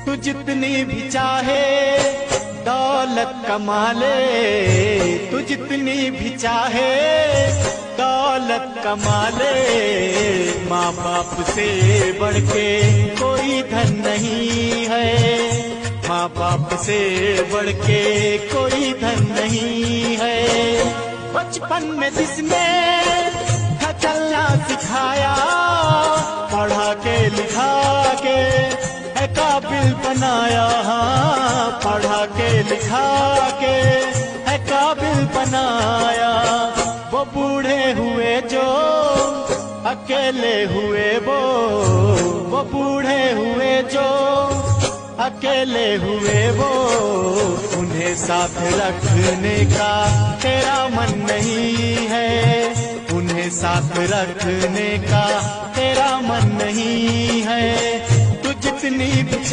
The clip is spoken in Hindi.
तू जितनी भी चाहे दौलत कमा ले, तू जितनी भी चाहे दौलत कमा ले, माँ बाप से बढ़ के कोई धन नहीं है, माँ बाप से बढ़ के कोई धन नहीं है। बचपन में जिसने था चलना सिखाया, पढ़ा के लिखा के है काबिल बनाया, हाँ पढ़ा के लिखा के है काबिल बनाया। वो बूढ़े हुए जो अकेले हुए, वो बूढ़े हुए जो अकेले हुए, वो उन्हें साथ रखने का तेरा मन नहीं है, उन्हें साथ रखने का तेरा मन नहीं है। तू जितनी भी